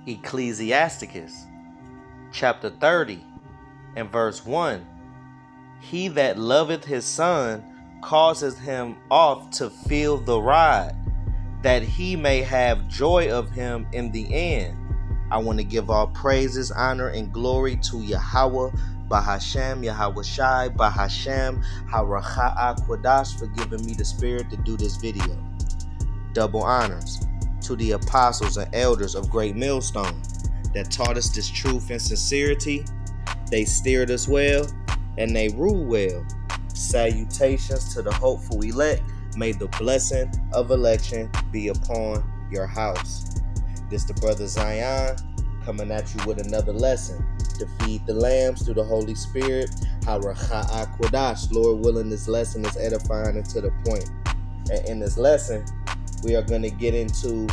Ecclesiasticus chapter 30 and verse 1. He that loveth his son causes him oft to feel the rod, that he may have joy of him in the end. I want to give all praises, honor, and glory to Yahweh, Bahashem, Yahweh Shai, Bahashem, Haracha'a Kodash for giving me the spirit to do this video. Double honors to the apostles and elders of Great Millstone that taught us this truth and sincerity. They steered us well and they rule well. Salutations to the hopeful elect. May the blessing of election be upon your house. This the brother Zion coming at you with another lesson to feed the lambs through the Holy Spirit. Haracha'a Kodash. Lord willing, this lesson is edifying and to the point. And in this lesson, we are going to get into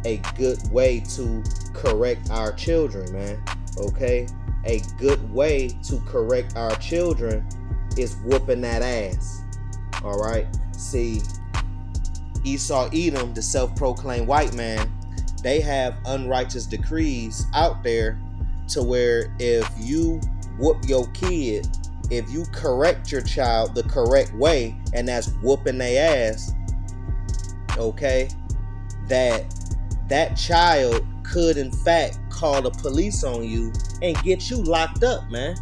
a good way to correct our children, man. Okay? A good way to correct our children is whooping that ass. All right? See, Esau Edom, the self-proclaimed white man, they have unrighteous decrees out there to where if you whoop your kid, if you correct your child the correct way, and that's whooping their ass, okay, that child could in fact call the police on you and get you locked up, man.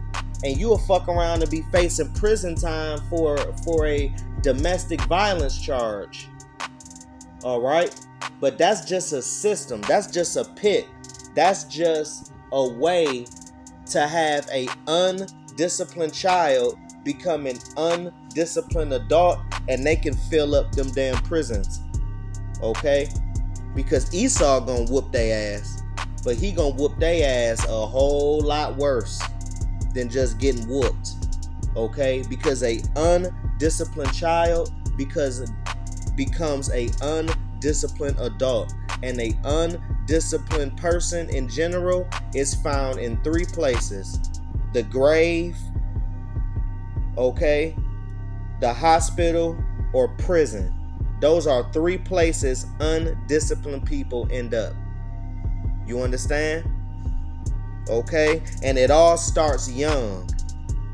And you'll fuck around and be facing prison time for a domestic violence charge. All right? But that's just a system. That's just a pit. That's just a way to have a undisciplined child become an undisciplined adult, and they can fill up them damn prisons. Okay? Because Esau gonna whoop their ass, but he gonna whoop their ass a whole lot worse than just getting whooped. Okay? Because a undisciplined child becomes a undisciplined adult, and a undisciplined person in general is found in three places: the grave, okay, the hospital, or prison. Those are three places undisciplined people end up. You understand? Okay? And it all starts young.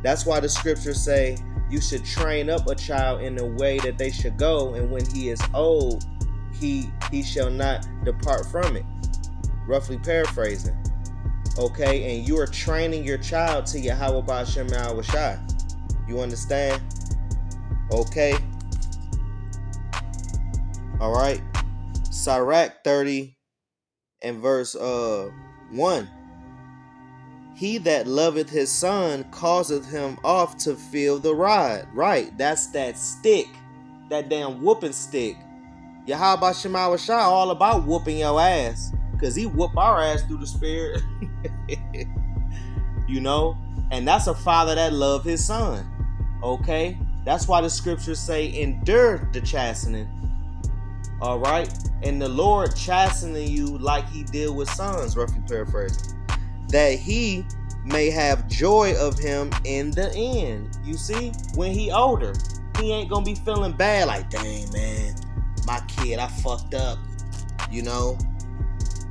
That's why the scriptures say you should train up a child in the way that they should go, and when he is old, he shall not depart from it. Roughly paraphrasing. Okay? And you are training your child to Yahweh Ba'ashem Yahweh Shai. You understand? Okay? Alright? Sirach 30 and verse 1. He that loveth his son causeth him oft to feel the rod. Right, that's that stick. That damn whooping stick. Yahweh Shema Shai all about whooping your ass. Because he whoop our ass through the spirit. You know? And that's a father that love his son. Okay? That's why the scriptures say endure the chastening. Alright? And the Lord chastening you like he did with sons, roughly paraphrasing, that he may have joy of him in the end. You see? When he older, he ain't gonna be feeling bad like, dang man, my kid, I fucked up. You know?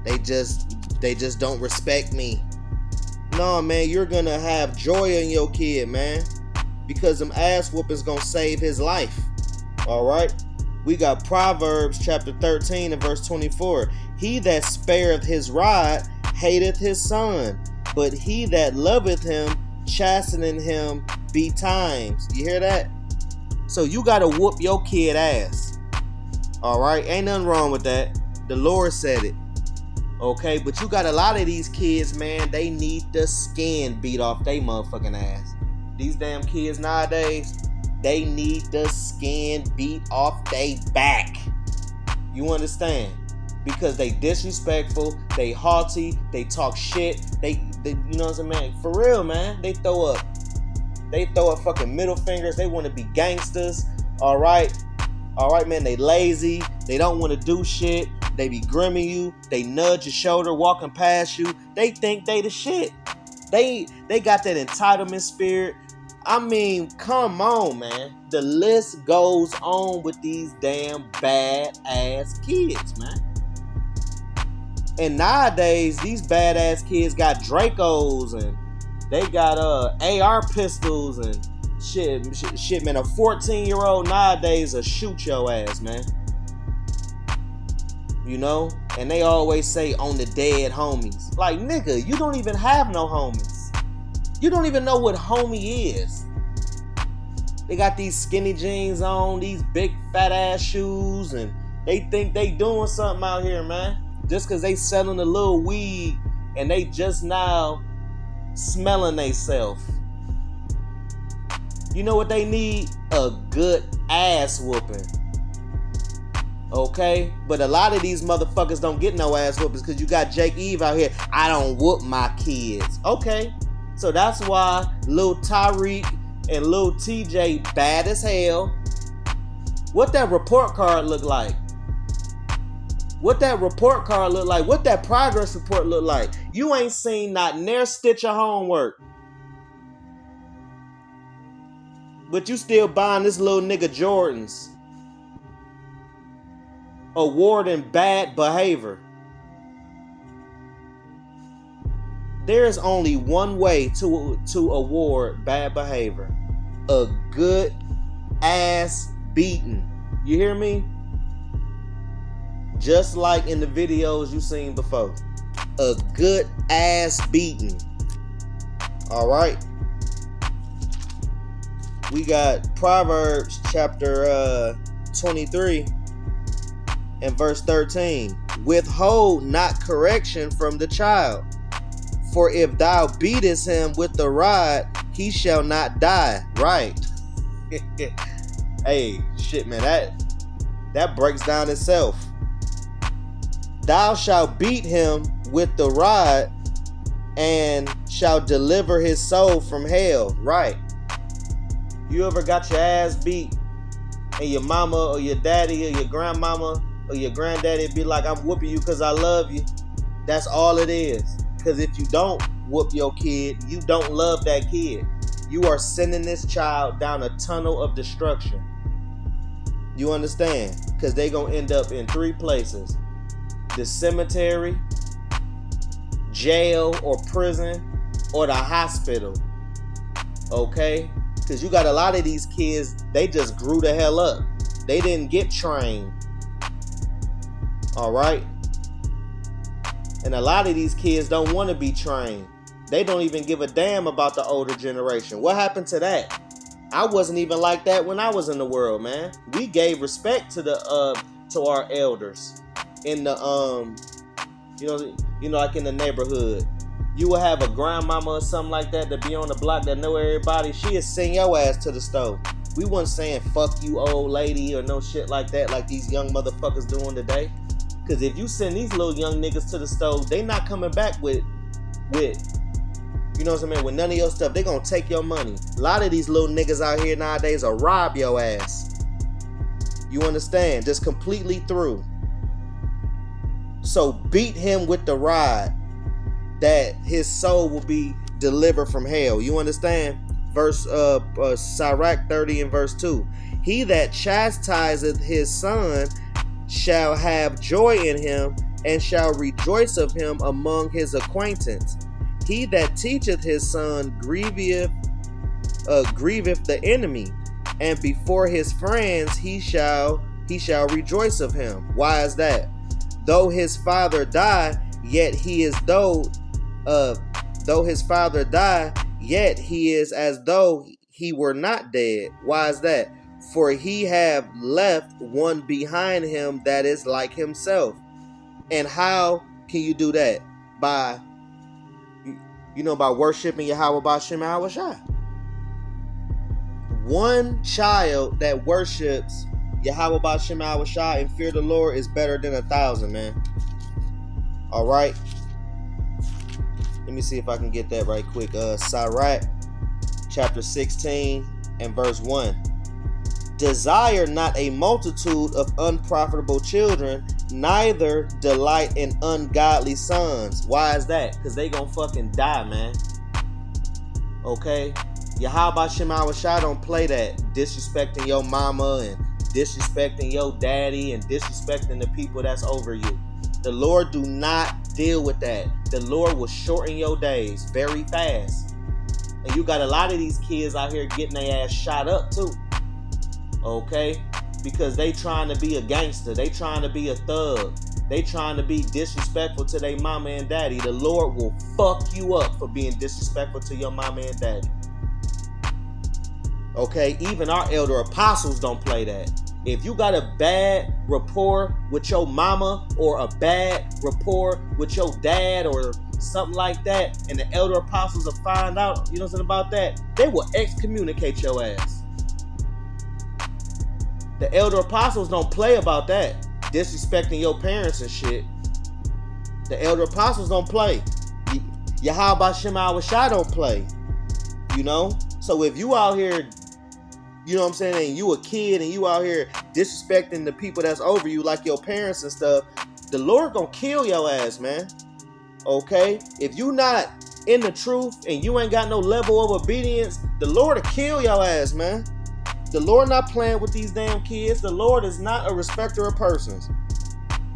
They just don't respect me. No, man, you're gonna have joy in your kid, man. Because them ass whoopings gonna save his life. Alright? We got Proverbs chapter 13 and verse 24. He that spareth his rod hateth his son, but he that loveth him chastening him betimes. You hear that? So you gotta whoop your kid ass. Alright? Ain't nothing wrong with that. The Lord said it. Okay? But you got a lot of these kids, man, they need the skin beat off they motherfucking ass. These damn kids nowadays, they need the skin beat off they back. You understand? Because they disrespectful, they haughty, they talk shit, they you know what I'm saying? For real, man. They throw up fucking middle fingers. They want to be gangsters. Alright, man, they lazy. They don't want to do shit. They be grimming you. They nudge your shoulder walking past you. They think they the shit. They got that entitlement spirit. I mean, come on, man. The list goes on with these damn bad ass kids, man. And nowadays, these badass kids got Dracos and they got AR pistols and shit, man. A 14-year-old nowadays will shoot your ass, man. You know? And they always say on the dead homies. Like, nigga, you don't even have no homies. You don't even know what homie is. They got these skinny jeans on, these big fat ass shoes, and they think they doing something out here, man. Just because they selling a little weed and they just now smelling theyself. You know what they need? A good ass whooping. Okay? But a lot of these motherfuckers don't get no ass whoopings because you got Jake Eve out here. I don't whoop my kids. Okay? So that's why Lil Tyreek and Lil TJ bad as hell. What that report card look like? What that report card look like? What that progress report look like? You ain't seen not near stitch of homework. But you still buying this little nigga Jordans. Awarding bad behavior. There's only one way to award bad behavior. A good ass beating. You hear me? Just like in the videos you seen before. A good ass beating. Alright? We got Proverbs chapter 23 and verse 13. Withhold not correction from the child. For if thou beatest him with the rod, he shall not die. Right. Hey, shit, man, that breaks down itself. Thou shalt beat him with the rod and shall deliver his soul from hell. Right. You ever got your ass beat and your mama or your daddy or your grandmama or your granddaddy be like, I'm whooping you because I love you? That's all it is. Because if you don't whoop your kid, you don't love that kid. You are sending this child down a tunnel of destruction. You understand? Because they going to end up in 3 places. The cemetery, jail or prison, or the hospital. Okay? Because you got a lot of these kids, they just grew the hell up. They didn't get trained. Alright? And a lot of these kids don't want to be trained. They don't even give a damn about the older generation. What happened to that? I wasn't even like that when I was in the world, man. We gave respect to our elders in the like in the neighborhood. You would have a grandmama or something like that be on the block that know everybody. She'd send your ass to the stove. We wasn't saying fuck you old lady or no shit like that like these young motherfuckers doing today. Cause if you send these little young niggas to the stove, they not coming back with you know what I mean, with none of your stuff. They gonna take your money. A lot of these little niggas out here nowadays will rob your ass. You understand? Just completely through. So beat him with the rod, that his soul will be delivered from hell. You understand? Verse Sirach 30 and verse 2. He that chastiseth his son shall have joy in him, and shall rejoice of him among his acquaintance. He that teacheth his son grieveth the enemy, and before his friends he shall rejoice of him. Why is that? Though his father die, yet he is though his father die, yet he is as though he were not dead. Why is that? For he have left one behind him that is like himself. And how can you do that? By worshiping Yahweh B'Shem Yahweh Shai. One child that worships Yahweh B'Shem Yahweh Shai and fear the Lord is better than 1,000, man. All right. Let me see if I can get that right quick. Sirach chapter 16 and verse 1. Desire not a multitude of unprofitable children, neither delight in ungodly sons. Why is that? Because they gonna fucking die, man. Okay? Yahweh B'Shem Yahweh Shai don't play that. Disrespecting your mama and disrespecting your daddy and disrespecting the people that's over you. The Lord do not deal with that. The Lord will shorten your days very fast. And you got a lot of these kids out here getting their ass shot up too. Okay? Because they trying to be a gangster. They trying to be a thug. They trying to be disrespectful to their mama and daddy. The Lord will fuck you up for being disrespectful to your mama and daddy. Okay? Even our elder apostles don't play that. If you got a bad rapport with your mama or a bad rapport with your dad or something like that, and the elder apostles will find out, you know something about that, they will excommunicate your ass. The elder apostles don't play about that, disrespecting your parents and shit. The elder apostles don't play. Yahweh Shema Shai don't play. You know? So if you out here, you know what I'm saying, and you a kid and you out here disrespecting the people that's over you like your parents and stuff, the Lord gonna kill your ass, man. Okay? If you not in the truth and you ain't got no level of obedience, the Lord will kill your ass, man. The Lord not playing with these damn kids. The Lord is not a respecter of persons.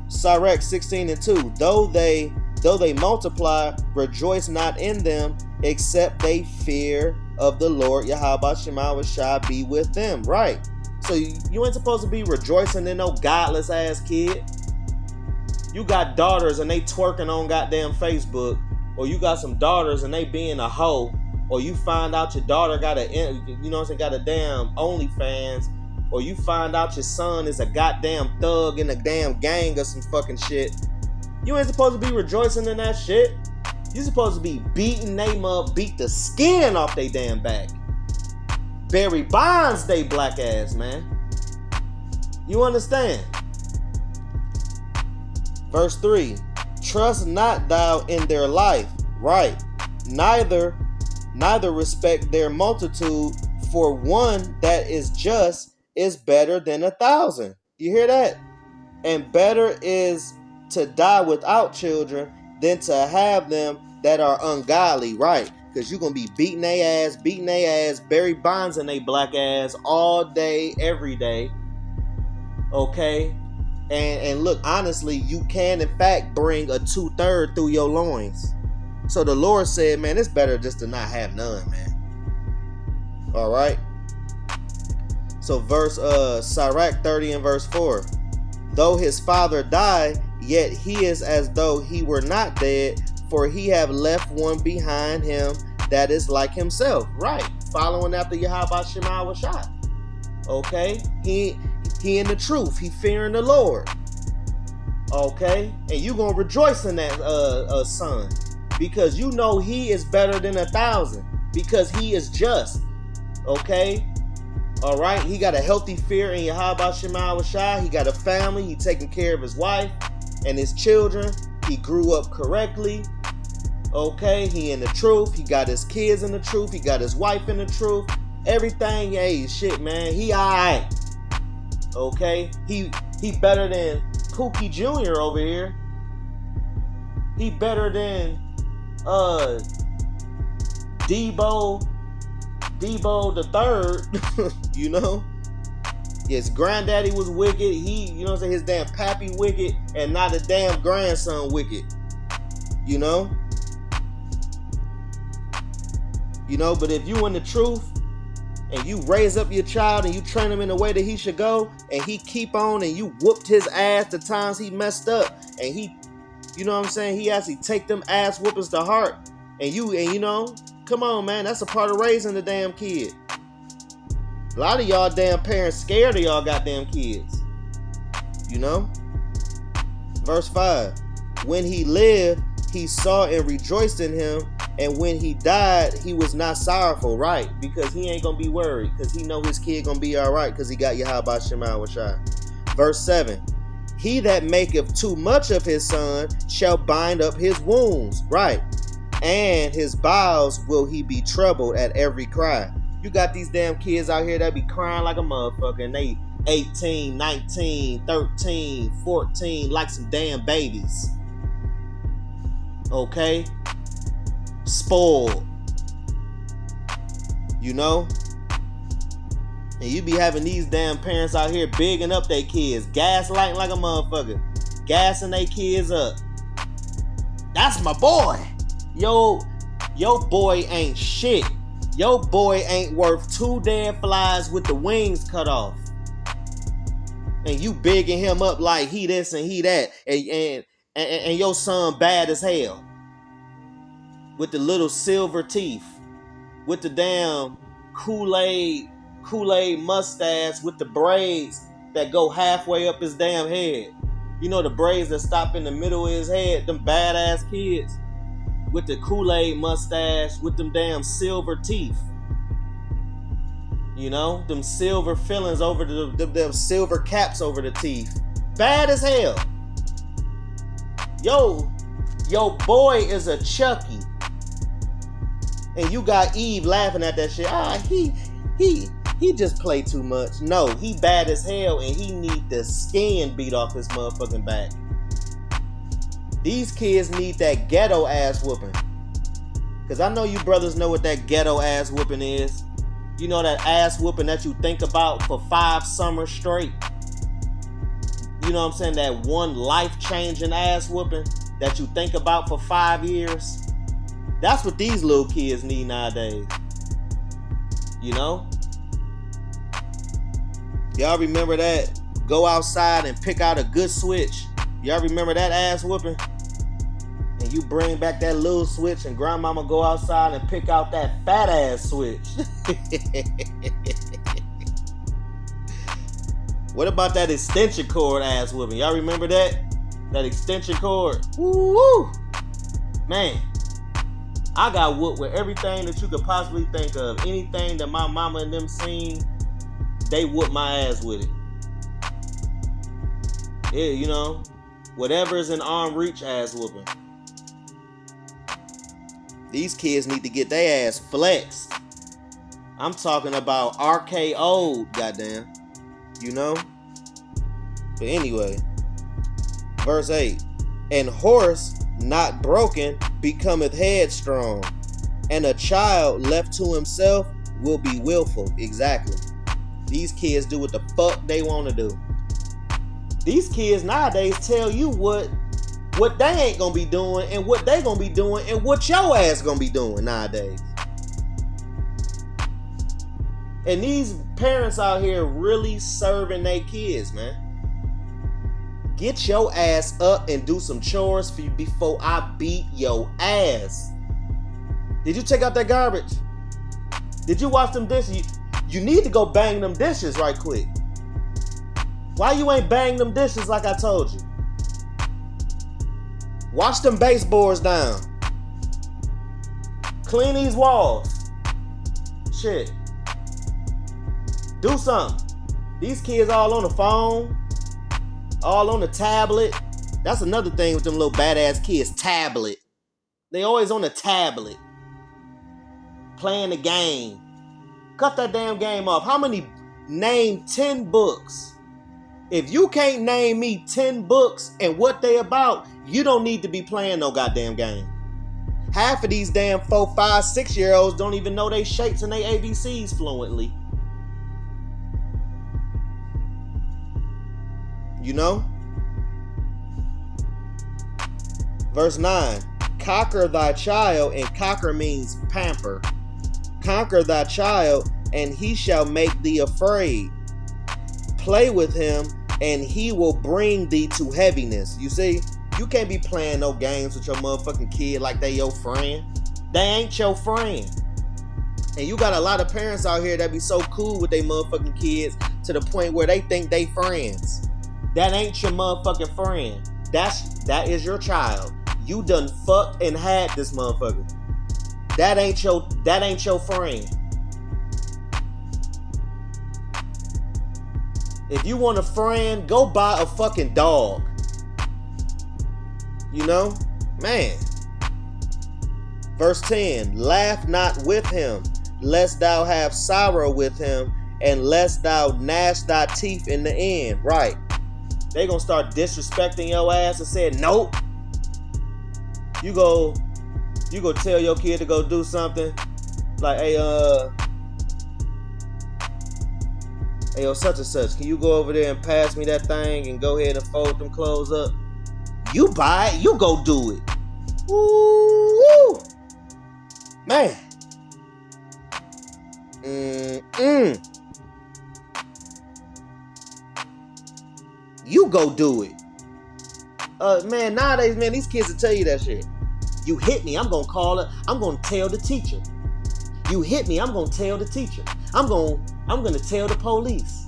Sirach 16:2. Though they multiply, rejoice not in them, except they fear of the Lord. Yahweh Shema Shai be with them. Right. So you ain't supposed to be rejoicing in no godless ass kid. You got daughters and they twerking on goddamn Facebook, or you got some daughters and they being a hoe, or you find out your daughter got got a damn OnlyFans, or you find out your son is a goddamn thug in a damn gang or some fucking shit. You ain't supposed to be rejoicing in that shit. You supposed to be beating them up, beat the skin off they damn back. Barry Bonds they black ass, man. You understand? Verse 3. Trust not thou in their life. Right. Neither respect their multitude, for one that is just is better than 1,000. You hear that? And better is to die without children than to have them that are ungodly. Right? Because you're going to be beating their ass, Barry Bonds in they black ass all day, every day. Okay? And look, honestly, you can in fact bring a 2/3 through your loins. So the Lord said, man, it's better just to not have none, man. All right. So Sirach 30 and verse 4. Though his father die, yet he is as though he were not dead, for he have left one behind him that is like himself. Right. Following after Yahweh Shema Shai. Okay. He in the truth. He fearing the Lord. Okay. And you gonna rejoice in that son. Because you know he is better than 1,000. Because he is just. Okay? Alright? He got a healthy fear in Yahweh Shema Shai. He got a family. He taking care of his wife and his children. He grew up correctly. Okay? He in the truth. He got his kids in the truth. He got his wife in the truth. Everything, hey, shit, man. He alright. Okay? He better than Pookie Jr. over here. He better than Debo the third. You know? Yes, granddaddy was wicked. He, you know what I'm saying, his damn pappy wicked, and not a damn grandson wicked. You know? You know, but if you in the truth and you raise up your child and you train him in the way that he should go, and he keep on and you whooped his ass the times he messed up, and he, you know what I'm saying, he actually take them ass whoopers to heart, and you know, come on, man, that's a part of raising the damn kid. A lot of y'all damn parents scared of y'all goddamn kids. You know? Verse 5. When he lived, he saw and rejoiced in him, and when he died, he was not sorrowful. Right? Because he ain't gonna be worried, because he know his kid gonna be alright, because he got Yahweh Shema Shai. Verse 7. He that maketh too much of his son shall bind up his wounds. Right? And his bowels will he be troubled at every cry. You got these damn kids out here that be crying like a motherfucker, and they 18, 19, 13, 14, like some damn babies. Okay? Spoiled. You know? And you be having these damn parents out here bigging up their kids, gaslighting like a motherfucker, gassing their kids up. That's my boy. Yo, your boy ain't shit. Your boy ain't worth 2 dead flies with the wings cut off. And you bigging him up like he this and he that. And your son bad as hell. With the little silver teeth. With the damn Kool-Aid mustache with the braids that go halfway up his damn head. You know the braids that stop in the middle of his head, them badass kids with the Kool-Aid mustache with them damn silver teeth. You know, them silver fillings over them silver caps over the teeth. Bad as hell. Yo boy is a Chucky. And you got Eve laughing at that shit. He just played too much. No, he bad as hell and he need the skin beat off his motherfucking back. These kids need that ghetto ass whooping. Cause I know you brothers know what that ghetto ass whooping is. You know that ass whooping that you think about for 5 summers straight. You know what I'm saying? That one life-changing ass whooping that you think about for 5 years. That's what these little kids need nowadays. You know? Y'all remember that? Go outside and pick out a good switch. Y'all remember that ass whooping? And you bring back that little switch and grandmama go outside and pick out that fat ass switch. What about that extension cord ass whooping? Y'all remember that? That extension cord? Woo! Man. I got whooped with everything that you could possibly think of. Anything that my mama and them seen, they whooped my ass with it. Yeah, you know, whatever is in arm reach ass whooping. These kids need to get their ass flexed. I'm talking about RKO, goddamn. You know? But anyway, verse 8. And horse not broken becometh headstrong, and a child left to himself will be willful. Exactly. These kids do what the fuck they want to do. These kids nowadays tell you what they ain't gonna be doing and what they gonna be doing and what your ass gonna be doing nowadays. And these parents out here really serving their kids, man. Get your ass up and do some chores for you before I beat your ass. Did you take out that garbage? Did you wash them dishes? You need to go bang them dishes right quick. Why you ain't bang them dishes like I told you? Wash them baseboards down. Clean these walls. Shit. Do something. These kids all on the phone. All on the tablet. That's another thing with them little badass kids. Tablet. They always on the tablet. Playing the game. Cut that damn game off. How many? Name 10 books. If you can't name me 10 books and what they about, you don't need to be playing no goddamn game. Half of these damn 4, 5, 6-year-olds don't even know they shapes and they ABCs fluently. You know? Verse 9. Conquer thy child, and conquer means pamper. Conquer thy child, and he shall make thee afraid. Play with him, and he will bring thee to heaviness. You see? You can't be playing no games with your motherfucking kid like they your friend. They ain't your friend. And you got a lot of parents out here that be so cool with their motherfucking kids to the point where they think they friends. That ain't your motherfucking friend. That is your child. You done fucked and had this motherfucker. That ain't your friend. If you want a friend, go buy a fucking dog. You know? Man. Verse 10. Laugh not with him, lest thou have sorrow with him, and lest thou gnash thy teeth in the end. Right. They gonna start disrespecting your ass and say, nope. You go tell your kid to go do something. Like, hey, yo, such and such, can you go over there and pass me that thing and go ahead and fold them clothes up? You buy it, you go do it. Ooh, man. You go do it. Man, nowadays, man, these kids will tell you that shit. You hit me, I'm gonna call it. I'm gonna tell the teacher. You hit me, I'm gonna tell the teacher. I'm gonna tell the police.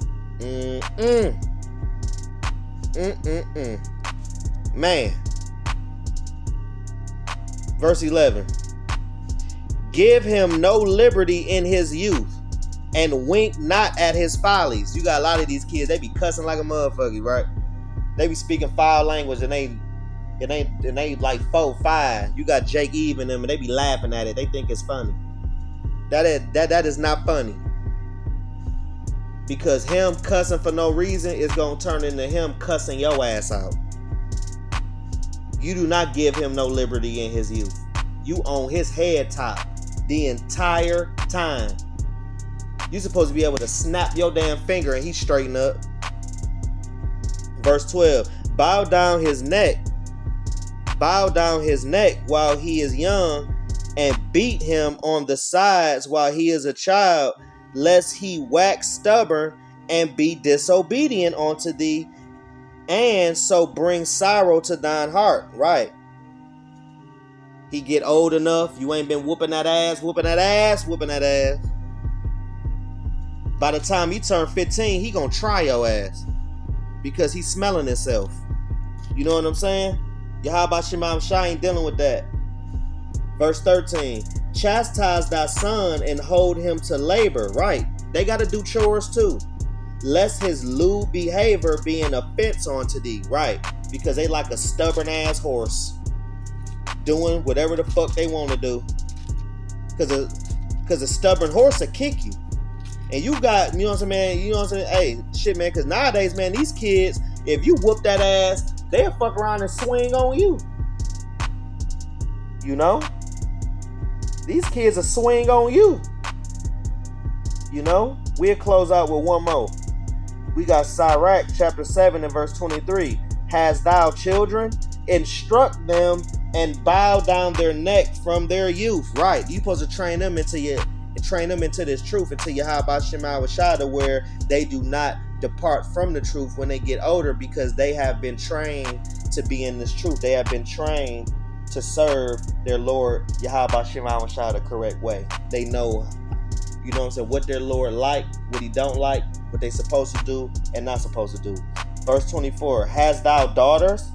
Man. Verse 11. Give him no liberty in his youth, and wink not at his follies. You got a lot of these kids, they be cussing like a motherfucker, right? They be speaking foul language and they like 4, 5. You got Jake Eve and them and they be laughing at it. They think it's funny. That is not funny. Because him cussing for no reason is gonna turn into him cussing your ass out. You do not give him no liberty in his youth. You on his head top the entire time. You supposed to be able to snap your damn finger and he straighten up. Verse 12. Bow down his neck while he is young, and beat him on the sides while he is a child, lest he wax stubborn and be disobedient unto thee, and so bring sorrow to thine heart. Right. He get old enough, you ain't been whooping that ass. By the time he turn 15, he gonna try your ass. Because he's smelling himself. You know what I'm saying? Yahweh Shema Shai ain't dealing with that. Verse 13. Chastise thy son and hold him to labor. Right. They got to do chores too. Lest his lewd behavior be an offense unto thee. Right. Because they like a stubborn ass horse. Doing whatever the fuck they want to do. Because a stubborn horse will kick you. And you got, you know what I'm saying, man? You know what I'm saying? Hey, shit, man. Because nowadays, man, these kids, if you whoop that ass, they'll fuck around and swing on you. You know? These kids will swing on you. You know? We'll close out with one more. We got Sirach chapter 7 and verse 23. Hast thou children? Instruct them and bow down their neck from their youth. Right. You supposed to train them into this truth, into Yahweh Shema Washada, where they do not depart from the truth when they get older, because they have been trained to be in this truth. They have been trained to serve their Lord Yahweh Shema Washada the correct way. They know, you know what I'm saying, what their Lord like, what he don't like, what they supposed to do and not supposed to do. Verse 24. Hast thou daughters?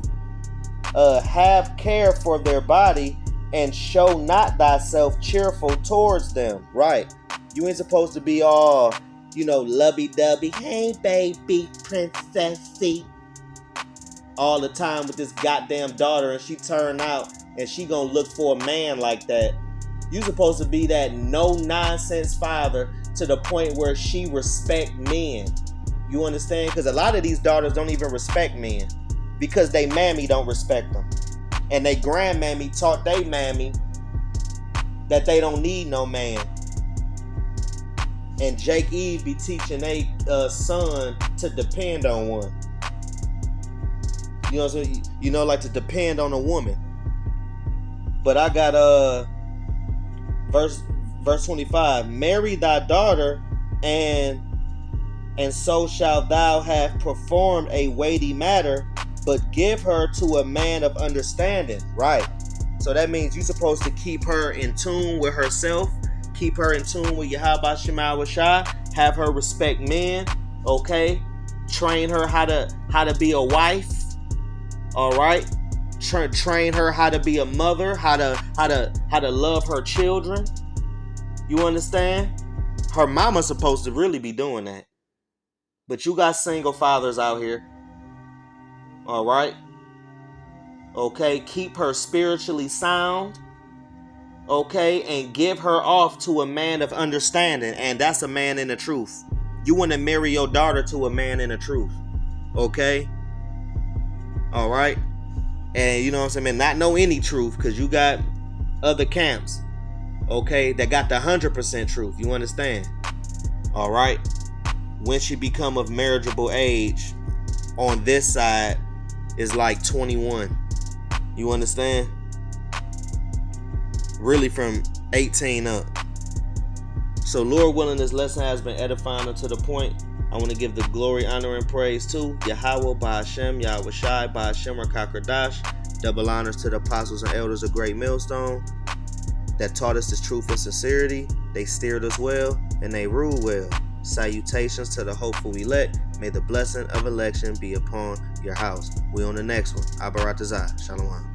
Have care for their body, and show not thyself cheerful towards them. Right. You ain't supposed to be all, you know, lovey-dovey. Hey, baby, princessy. All the time with this goddamn daughter, and she turn out and she gonna look for a man like that. You supposed to be that no-nonsense father to the point where she respect men. You understand? Because a lot of these daughters don't even respect men. Because they mammy don't respect them. And they grandmammy taught they mammy that they don't need no man. And Jake Eve be teaching they son to depend on one. You know what I'm saying? You know, like to depend on a woman. But I got verse 25. Marry thy daughter, and so shalt thou have performed a weighty matter, but give her to a man of understanding. Right. So that means you're supposed to keep her in tune with herself, keep her in tune with Yahweh Shema Washai, have her respect men, okay? Train her how to be a wife, all right? Train her how to be a mother, how to love her children. You understand? Her mama's supposed to really be doing that. But you got single fathers out here. All right. Okay. Keep her spiritually sound. Okay. And give her off to a man of understanding. And that's a man in the truth. You want to marry your daughter to a man in the truth. Okay. All right. And you know what I'm saying? Not know any truth, because you got other camps. Okay. That got the 100% truth. You understand? All right. When she become of marriageable age on this side is like 21. You understand? really from 18 up. So Lord willing, this lesson has been edifying unto the point. I want to give the glory, honor, and praise to Yahweh, Ba'Hashem, Yahweh Shai, Ba'Hashem, Rakakradash. Double honors to the apostles and elders of Great Millstone that taught us this truth and sincerity. They steered us well, and they ruled well. Salutations to the hopeful elect. May the blessing of election be upon your house. We on the next one. Abaratazah. Shalom.